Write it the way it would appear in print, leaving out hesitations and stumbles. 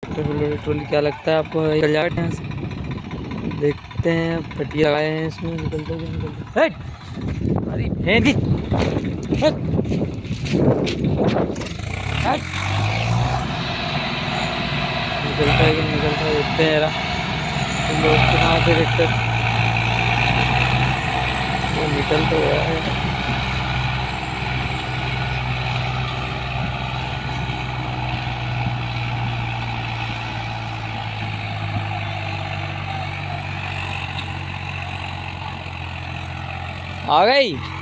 तो ट्रॉली क्या लगता है आपको निकल जाएगा यहाँ से? देखते हैं, पटिया लगाए हैं इसमें, निकलता है कि निकलता है? अरे भेंडी हट, हट। निकलता है कि नहीं निकलता है, देखते हैं यार। तुम लोग तो कहाँ थे देखते? वो निकल तो गया है। आ गई।